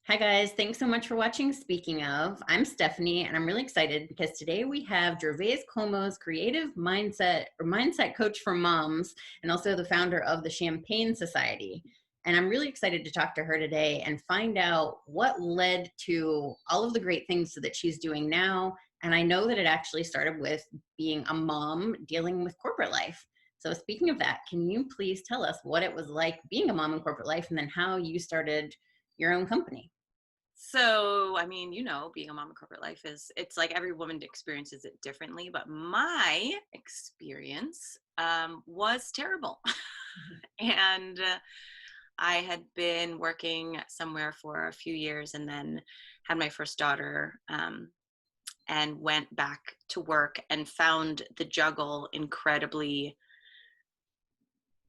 Hi guys, thanks so much for watching. Speaking of, I'm Stephanie and I'm really excited because today we have Gervase Kolmos, creative mindset coach for moms, and also the founder of the Champagne Society. And I'm really excited to talk to her today and find out what led to all of the great things that she's doing now. And I know that it actually started with being a mom dealing with corporate life. So speaking of that, can you please tell us what it was like being a mom in corporate life and then how you started your own company? So, being a mom in corporate life it's like every woman experiences it differently, but my experience was terrible. and I had been working somewhere for a few years and then had my first daughter and went back to work and found the juggle incredibly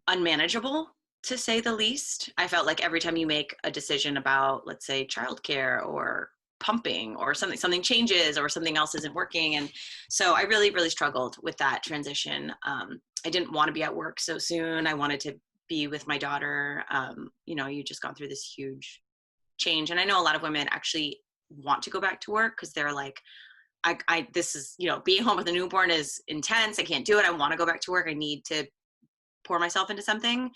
unmanageable, to say the least. I felt like every time you make a decision about, let's say, childcare or pumping or something changes or something else isn't working. And so I really, really struggled with that transition. I didn't want to be at work so soon. I wanted to be with my daughter. You just gone through this huge change. And I know a lot of women actually want to go back to work because they're like, this is, being home with a newborn is intense. I can't do it. I want to go back to work. I need to pour myself into something,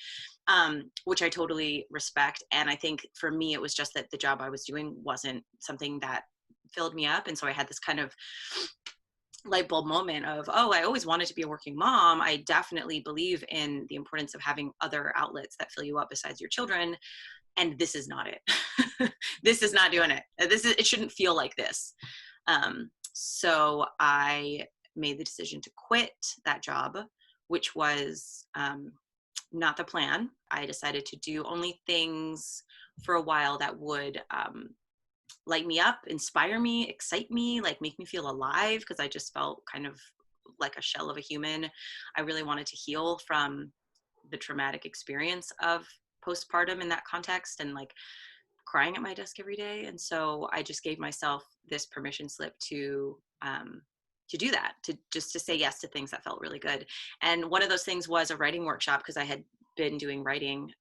which I totally respect. And I think for me, it was just that the job I was doing wasn't something that filled me up. And so I had this kind of light bulb moment of, oh, I always wanted to be a working mom. I definitely believe in the importance of having other outlets that fill you up besides your children. And this is not it. This is not doing it. It shouldn't feel like this. So I made the decision to quit that job, which was not the plan. I decided to do only things for a while that would light me up, inspire me, excite me, like make me feel alive, because I just felt kind of like a shell of a human. I really wanted to heal from the traumatic experience of postpartum in that context and like crying at my desk every day. And so I just gave myself this permission slip to do that, to say yes to things that felt really good. And one of those things was a writing workshop, because I had been doing writing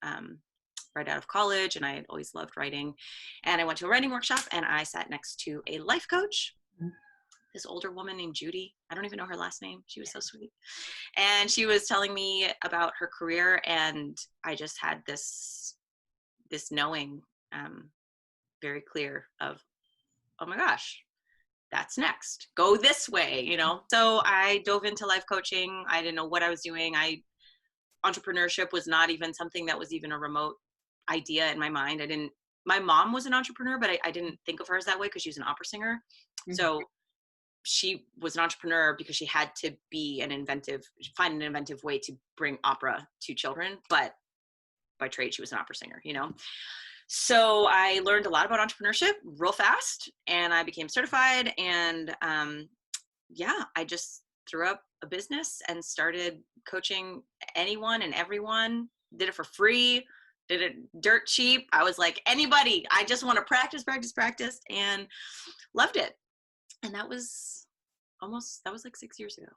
right out of college and I had always loved writing. And I went to a writing workshop and I sat next to a life coach, this older woman named Judy. I don't even know her last name. She was so sweet. And she was telling me about her career, and I just had this knowing, very clear of, oh my gosh, that's next. Go this way. So I dove into life coaching. I didn't know what I was doing. Entrepreneurship was not even something that was even a remote idea in my mind. My mom was an entrepreneur, but I didn't think of her as that way because she was an opera singer. Mm-hmm. So she was an entrepreneur because she had to find an inventive way to bring opera to children. But by trade, she was an opera singer, So I learned a lot about entrepreneurship real fast, and I became certified. And I just threw up a business and started coaching anyone and everyone. Did it for free, did it dirt cheap. I was like, anybody, I just want to practice, and loved it. And that was like 6 years ago.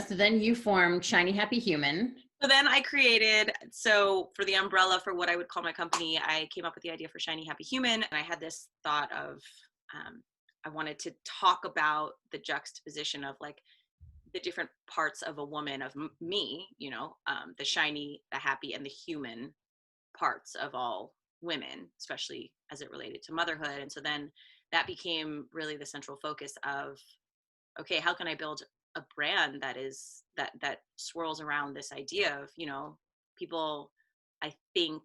So then you formed Shiny Happy Human. So then I for the umbrella for what I would call my company, I came up with the idea for Shiny Happy Human. And I had this thought of, I wanted to talk about the juxtaposition of like the different parts of a woman, of me, the shiny, the happy, and the human parts of all women, especially as it related to motherhood. And so then that became really the central focus of, okay, how can I build a brand that swirls around this idea of, people, I think,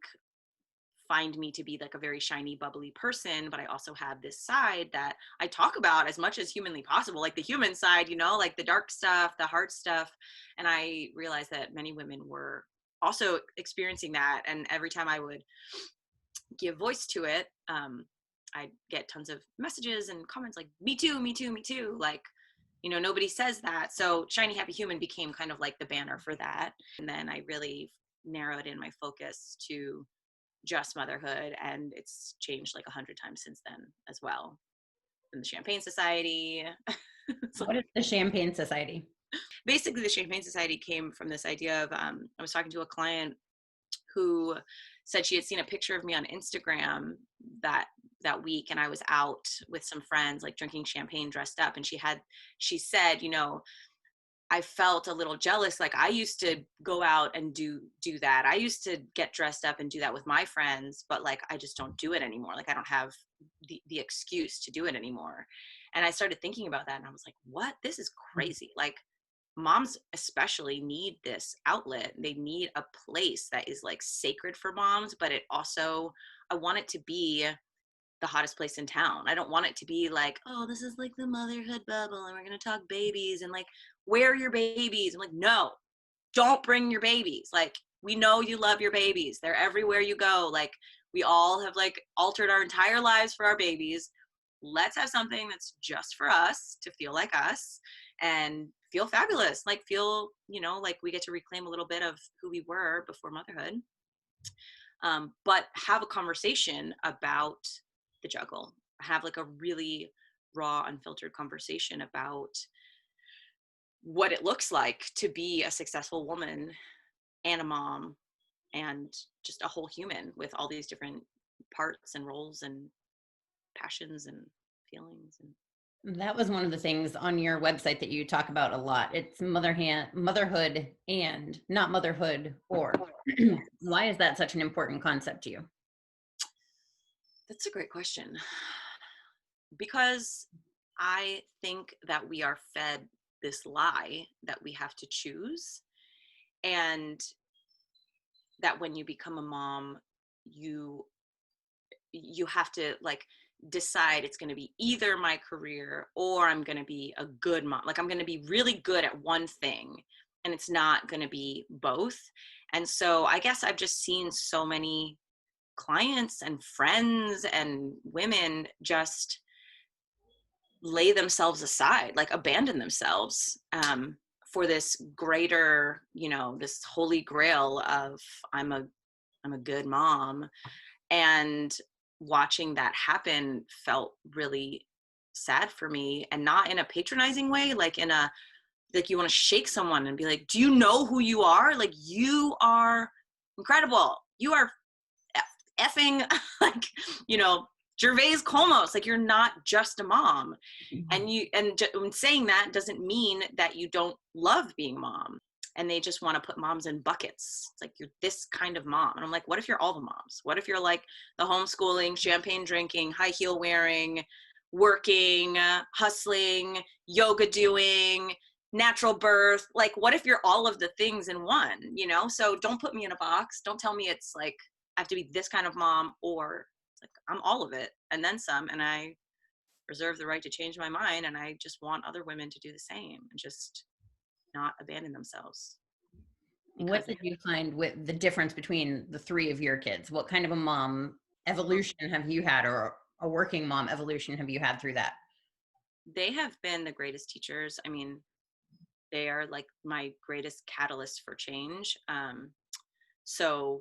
find me to be like a very shiny, bubbly person, but I also have this side that I talk about as much as humanly possible, like the human side, like the dark stuff, the hard stuff. And I realized that many women were also experiencing that. And every time I would give voice to it, I'd get tons of messages and comments like, me too, me too, me too. Like, nobody says that. So Shiny Happy Human became kind of like the banner for that. And then I really narrowed in my focus to just motherhood, and it's changed like 100 times since then as well. And the Champagne Society. What is the Champagne Society? Basically, the Champagne Society came from this idea of, I was talking to a client who said she had seen a picture of me on Instagram that week, and I was out with some friends, like drinking champagne, dressed up, and she said, you know, I felt a little jealous. Like, I used to go out and do that. I used to get dressed up and do that with my friends, but like, I just don't do it anymore. Like, I don't have the excuse to do it anymore. And I started thinking about that, and I was like, what? This is crazy. Like, moms especially need this outlet. They need a place that is like sacred for moms, but it also, I want it to be the hottest place in town. I don't want it to be like, oh, this is like the motherhood bubble and we're going to talk babies and like, where are your babies? I'm like, no, don't bring your babies. Like, we know you love your babies. They're everywhere you go. Like, we all have like altered our entire lives for our babies. Let's have something that's just for us to feel like us and feel fabulous. Like, feel, you know, like we get to reclaim a little bit of who we were before motherhood. But have a conversation about the juggle. Have like a really raw, unfiltered conversation about what it looks like to be a successful woman and a mom and just a whole human with all these different parts and roles and passions and feelings. And That was one of the things on your website that you talk about a lot. It's motherhood and not motherhood or. Why is that such an important concept to you? that's a great question. Because I think that we are fed this lie that we have to choose, and that when you become a mom, you have to like decide it's going to be either my career or I'm going to be a good mom. Like, I'm going to be really good at one thing, and it's not going to be both. And so I guess I've just seen so many clients and friends and women just lay themselves aside, like abandon themselves, for this greater, you know, this holy grail of I'm a good mom. And watching that happen felt really sad for me, and not in a patronizing way, like in a, like you want to shake someone and be like, do you know who you are? Like, you are incredible. You are effing like, you know, Gervase Kolmos. Like, you're not just a mom. And saying that doesn't mean that you don't love being a mom. And they just want to put moms in buckets. It's like, you're this kind of mom. And I'm like, what if you're all the moms? What if you're like the homeschooling, champagne drinking, high heel wearing, working, hustling, yoga doing, natural birth? Like, what if you're all of the things in one, you know? So don't put me in a box. Don't tell me it's like, I have to be this kind of mom, or like, I'm all of it and then some. And I reserve the right to change my mind. And I just want other women to do the same and just not abandon themselves. What did you find with the difference between the three of your kids? What kind of a mom evolution have you had, or a working mom evolution have you had through that? They have been the greatest teachers. I mean, they are like my greatest catalyst for change. So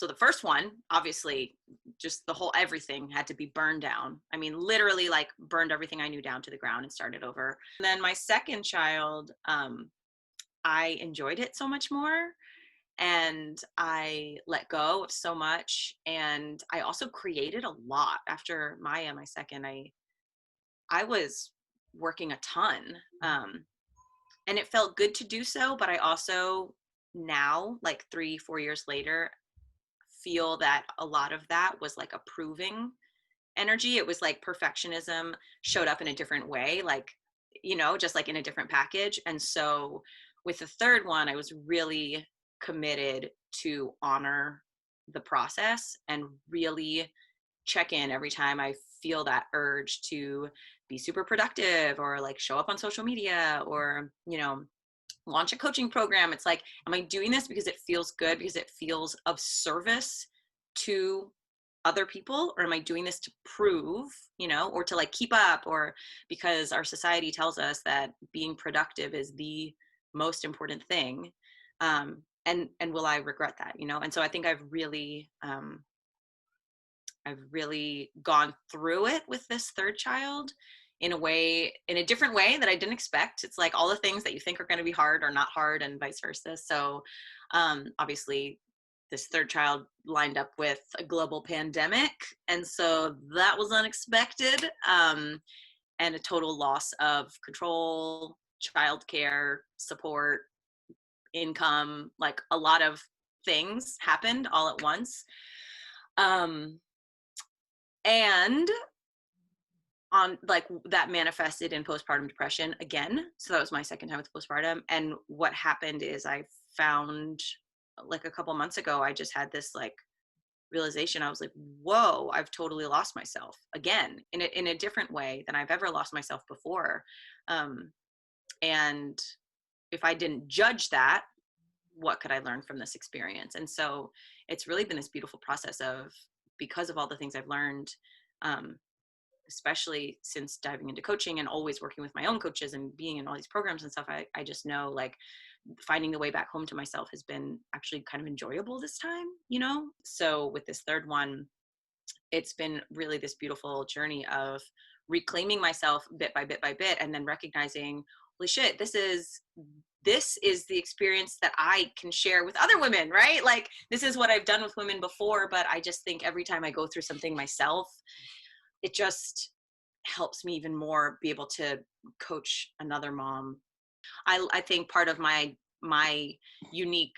the first one, obviously, just the whole everything had to be burned down. I mean, literally, like, burned everything I knew down to the ground and started over. And then my second child, I enjoyed it so much more, and I let go of so much. And I also created a lot after Maya, my second. I was working a ton, and it felt good to do so. But I also now, like 3-4 years later, feel that a lot of that was like a proving energy. It was like perfectionism showed up in a different way, like, you know, just like in a different package. And so with the third one, I was really committed to honor the process and really check in every time I feel that urge to be super productive, or like show up on social media, or, you know, launch a coaching program. It's like, am I doing this because it feels good, because it feels of service to other people, or am I doing this to prove, you know, or to like keep up, or because our society tells us that being productive is the most important thing? And will I regret that, you know? And so I think I've really gone through it with this third child in a different way that I didn't expect. It's like all the things that you think are going to be hard are not hard, and vice versa. So obviously this third child lined up with a global pandemic, and so that was unexpected, and a total loss of control, childcare, support, income, like a lot of things happened all at once. And on like that manifested in postpartum depression again. So that was my second time with postpartum. And what happened is I found, like a couple months ago, I just had this like realization. I was like, whoa, I've totally lost myself again in a different way than I've ever lost myself before. And if I didn't judge that, what could I learn from this experience? And so it's really been this beautiful process of, because of all the things I've learned, especially since diving into coaching and always working with my own coaches and being in all these programs and stuff, I just know like finding the way back home to myself has been actually kind of enjoyable this time, you know? So with this third one, it's been really this beautiful journey of reclaiming myself bit by bit by bit, and then recognizing, holy shit, this is the experience that I can share with other women, right? Like this is what I've done with women before, but I just think every time I go through something myself, it just helps me even more be able to coach another mom. I think part of my unique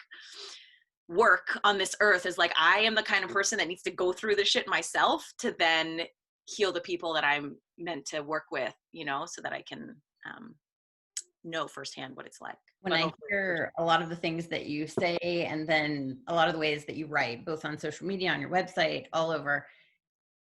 work on this earth is like, I am the kind of person that needs to go through the shit myself to then heal the people that I'm meant to work with, you know, so that I can know firsthand what it's like. When I hear a lot of the things that you say, and then a lot of the ways that you write, both on social media, on your website, all over,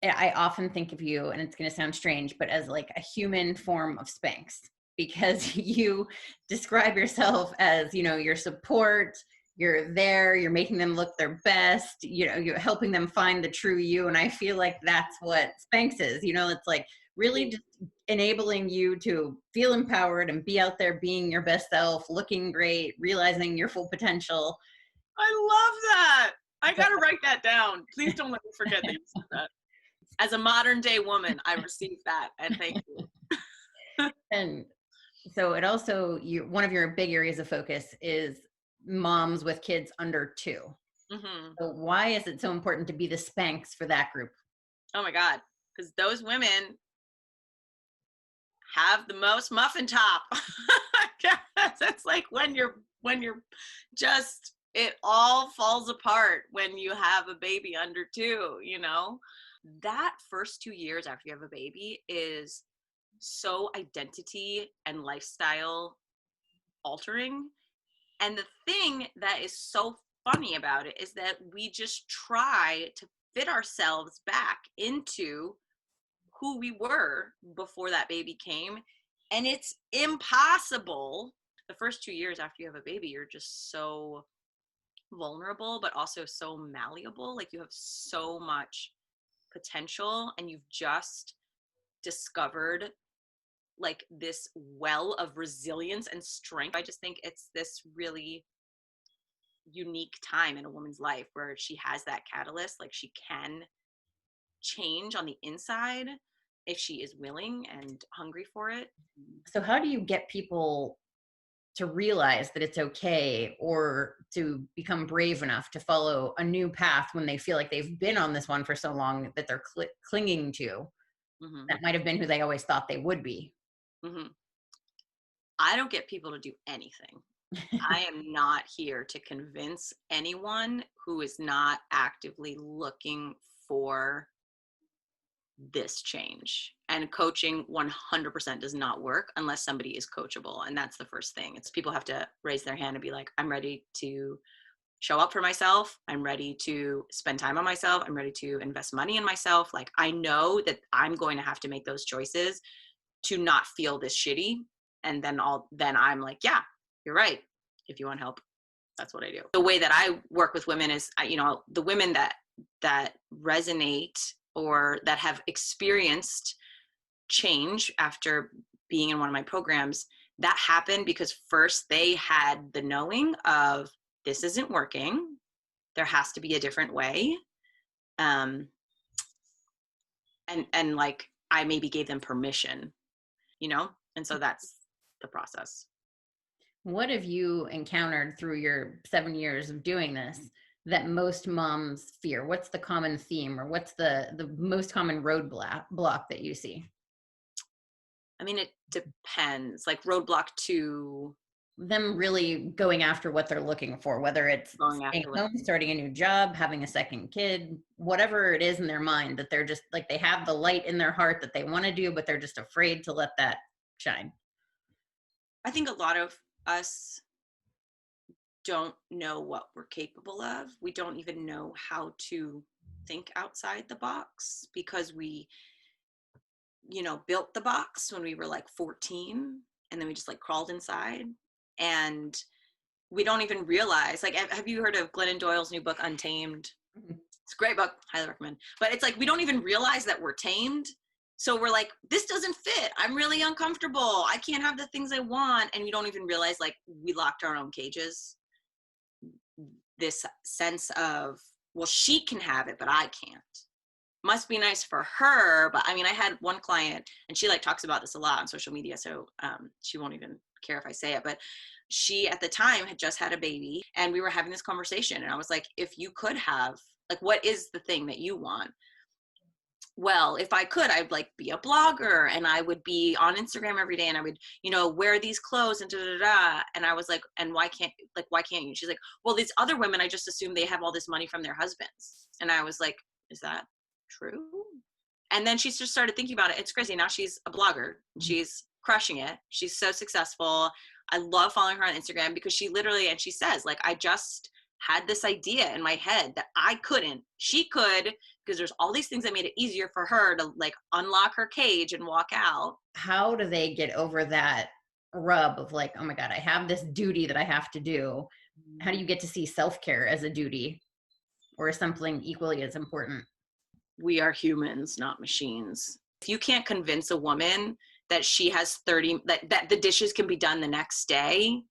I often think of you, and it's going to sound strange, but as like a human form of Spanx, because you describe yourself as, you know, your support, you're there, you're making them look their best, you know, you're helping them find the true you. And I feel like that's what Spanx is, you know, it's like really just enabling you to feel empowered and be out there being your best self, looking great, realizing your full potential. I love that. I got to write that down. Please don't let me forget that you said that. As a modern day woman, I received that, and thank you. And so it also, one of your big areas of focus is moms with kids under 2. Mm-hmm. So why is it so important to be the Spanx for that group? Oh my God, because those women have the most muffin top. That's like when you're just, it all falls apart when you have a baby under 2, you know? That first 2 years after you have a baby is so identity and lifestyle altering. And the thing that is so funny about it is that we just try to fit ourselves back into who we were before that baby came. And it's impossible. The first 2 years after you have a baby, you're just so vulnerable, but also so malleable. Like you have so much potential, and you've just discovered like this well of resilience and strength. I just think it's this really unique time in a woman's life where she has that catalyst, like she can change on the inside if she is willing and hungry for it. So how do you get people to realize that it's okay, or to become brave enough to follow a new path when they feel like they've been on this one for so long that they're clinging to, Mm-hmm. that might have been who they always thought they would be? Mm-hmm. I don't get people to do anything. I am not here to convince anyone who is not actively looking for this change. And coaching 100% does not work unless somebody is coachable. And that's the first thing. It's people have to raise their hand and be like, I'm ready to show up for myself. I'm ready to spend time on myself. I'm ready to invest money in myself. Like I know that I'm going to have to make those choices to not feel this shitty. And then I'm like, yeah, you're right. If you want help, that's what I do. The way that I work with women is, you know, the women that resonate or that have experienced change after being in one of my programs, that happened because first they had the knowing of this isn't working. There has to be a different way. And like I maybe gave them permission And so that's the process. What have you encountered through your 7 years of doing this that most moms fear? What's the common theme, or what's the most common roadblock that you see? I mean, it depends. Like roadblock to Them really going after what they're looking for, whether it's going staying after what. home, starting a new job, having a second kid, whatever it is in their mind, that they're just like, they have the light in their heart that they want to do, but they're just afraid to let that shine. I think a lot of us don't know what we're capable of. We don't even know how to think outside the box because we, built the box when we were like 14, and then we just like crawled inside, and we don't even realize, like, have you heard of Glennon Doyle's new book, Untamed? Mhm. It's a great book, highly recommend. But it's like we don't even realize that we're tamed. So we're like, this doesn't fit. I'm really uncomfortable. I can't have the things I want. And we don't even realize like we locked our own cages. This sense of, well, she can have it, but I can't. Must be nice for her. But I mean, I had one client, and she like talks about this a lot on social media, so she won't even care if I say it, but she at the time had just had a baby, and we were having this conversation, and I was like, if you could have, like, what is the thing that you want? Well, if I could, I'd like be a blogger, and I would be on Instagram every day, and I would, wear these clothes and da da da. And I was like, and why can't you? She's like, well, these other women, I just assume they have all this money from their husbands. And I was like, is that true? And then she just started thinking about it. It's crazy. Now she's a blogger. She's crushing it. She's so successful. I love following her on Instagram because she literally, and she says, like, I just had this idea in my head that I couldn't. She could, because there's all these things that made it easier for her to like unlock her cage and walk out. How do they get over that rub of like, oh my God, I have this duty that I have to do? How do you get to see self-care as a duty or something equally as important? We are humans, not machines. If you can't convince a woman that she has 30, that the dishes can be done the next day,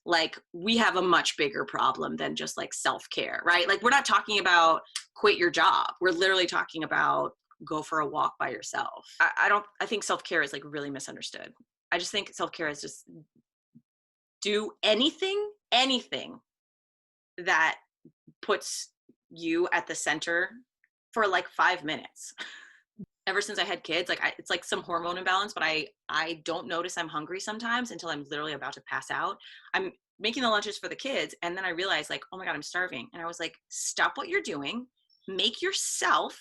like, we have a much bigger problem than just like self-care, right? Like, we're not talking about quit your job. We're literally talking about go for a walk by yourself. I think self-care is like really misunderstood. I just think self-care is just do anything that puts you at the center for like 5 minutes. Ever since I had kids, like it's like some hormone imbalance, but I don't notice I'm hungry sometimes until I'm literally about to pass out. I'm making the lunches for the kids, and then I realized like, oh my God, I'm starving. And I was like, stop what you're doing, make yourself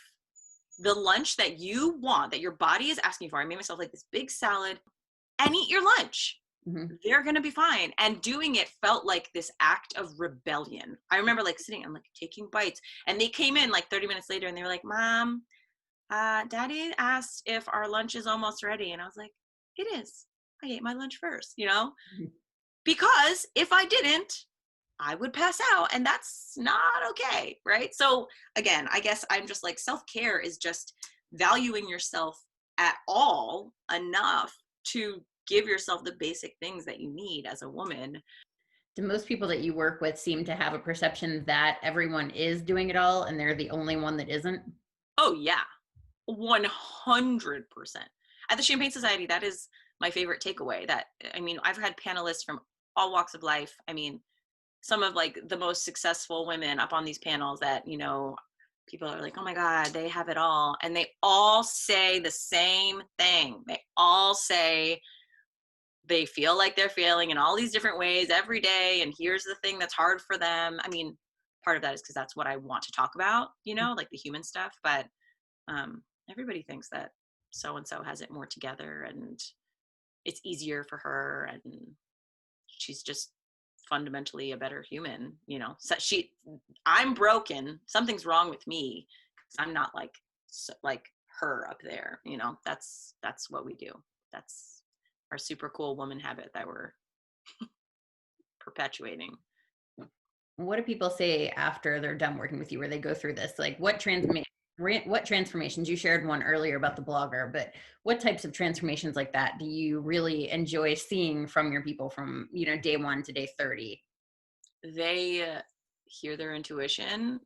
the lunch that you want, that your body is asking for. I made myself like this big salad, and eat your lunch. Mm-hmm. They're going to be fine. And doing it felt like this act of rebellion. I remember like sitting and like taking bites, and they came in like 30 minutes later, and they were like, Mom, Daddy asked if our lunch is almost ready. And I was like, it is. I ate my lunch first, because if I didn't, I would pass out, and that's not okay. Right. So again, I guess I'm just like, self-care is just valuing yourself at all enough to give yourself the basic things that you need as a woman. Do most people that you work with seem to have a perception that everyone is doing it all and they're the only one that isn't? Oh yeah, 100%. At the Champagne Society, that is my favorite takeaway. I've had panelists from all walks of life. I mean, some of like the most successful women up on these panels that, people are like, oh my God, they have it all. And they all say the same thing. They all say they feel like they're failing in all these different ways every day. And here's the thing that's hard for them. I mean, part of that is because that's what I want to talk about, like the human stuff. But everybody thinks that so-and-so has it more together and it's easier for her, and she's just fundamentally a better human. So I'm broken, something's wrong with me, because I'm not like her up there. That's what we do. That's our super cool woman habit that we're perpetuating. What do people say after they're done working with you, where they go through this? Like, what transformations? You shared one earlier about the blogger, but what types of transformations like that do you really enjoy seeing from your people from, day 1 to day 30? They hear their intuition.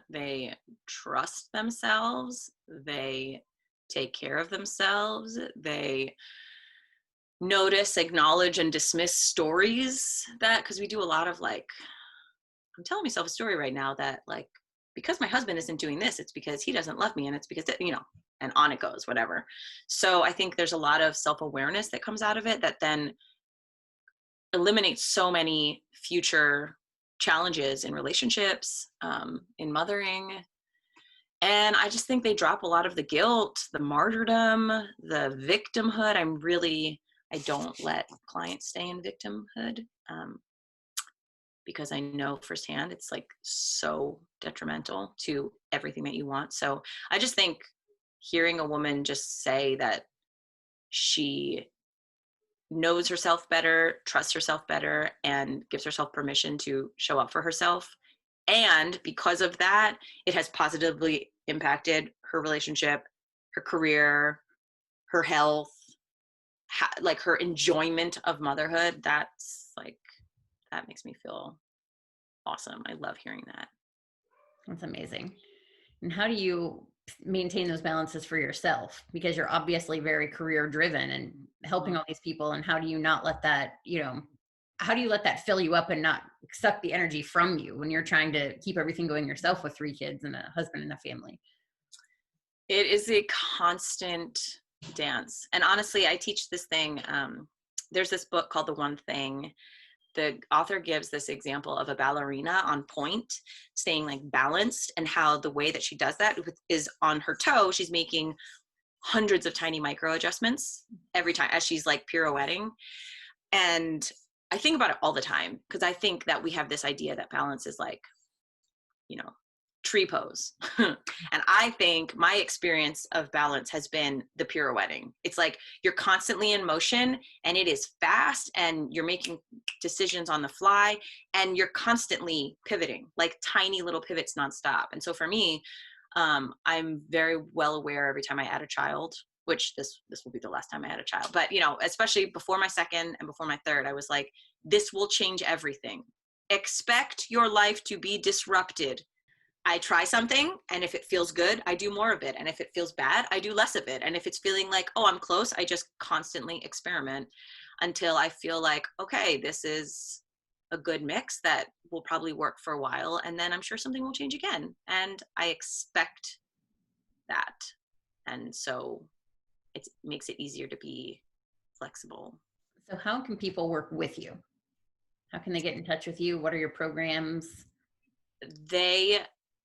They trust themselves. They take care of themselves. They notice, acknowledge, and dismiss stories that, because we do a lot of like, I'm telling myself a story right now that like, because my husband isn't doing this, it's because he doesn't love me, and it's because, and on it goes, whatever. So I think there's a lot of self-awareness that comes out of it that then eliminates so many future challenges in relationships, in mothering. And I just think they drop a lot of the guilt, the martyrdom, the victimhood. I don't let clients stay in victimhood, because I know firsthand it's like so detrimental to everything that you want. So I just think hearing a woman just say that she knows herself better, trusts herself better, and gives herself permission to show up for herself. And because of that, it has positively impacted her relationship, her career, her health, like her enjoyment of motherhood. That makes me feel awesome. I love hearing that. That's amazing. And how do you maintain those balances for yourself? Because you're obviously very career driven and helping all these people. And how do you not let that, how do you let that fill you up and not suck the energy from you when you're trying to keep everything going yourself with 3 kids and a husband and a family? It is a constant dance. And honestly, I teach this thing. There's this book called The One Thing. The author gives this example of a ballerina on point, staying like balanced, and how the way that she does that is on her toe. She's making hundreds of tiny micro adjustments every time as she's like pirouetting. And I think about it all the time, because I think that we have this idea that balance is like, tree pose. And I think my experience of balance has been the pirouetting. It's like you're constantly in motion, and it is fast, and you're making decisions on the fly, and you're constantly pivoting, like tiny little pivots nonstop. And so for me, I'm very well aware every time I add a child, which this will be the last time I had a child, but especially before my second and before my third, I was like, this will change everything. Expect your life to be disrupted. I try something, and if it feels good, I do more of it. And if it feels bad, I do less of it. And if it's feeling like, oh, I'm close, I just constantly experiment until I feel like, okay, this is a good mix that will probably work for a while. And then I'm sure something will change again. And I expect that. And so it makes it easier to be flexible. So how can people work with you? How can they get in touch with you? What are your programs?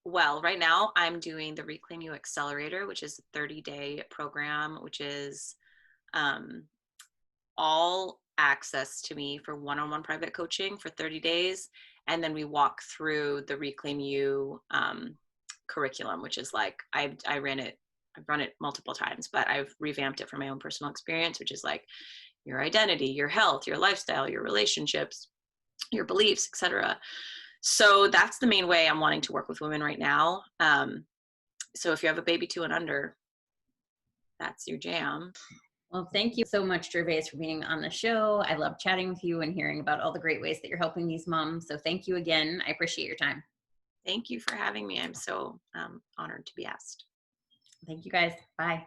Well, right now I'm doing the Reclaim You Accelerator, which is a 30-day program, which is all access to me for one-on-one private coaching for 30 days. And then we walk through the Reclaim You curriculum, which is like, I've run it multiple times, but I've revamped it from my own personal experience, which is like your identity, your health, your lifestyle, your relationships, your beliefs, etc. So that's the main way I'm wanting to work with women right now. So if you have a baby 2 and under, that's your jam. Well, thank you so much, Gervase, for being on the show. I love chatting with you and hearing about all the great ways that you're helping these moms. So thank you again. I appreciate your time. Thank you for having me. I'm so honored to be asked. Thank you, guys. Bye.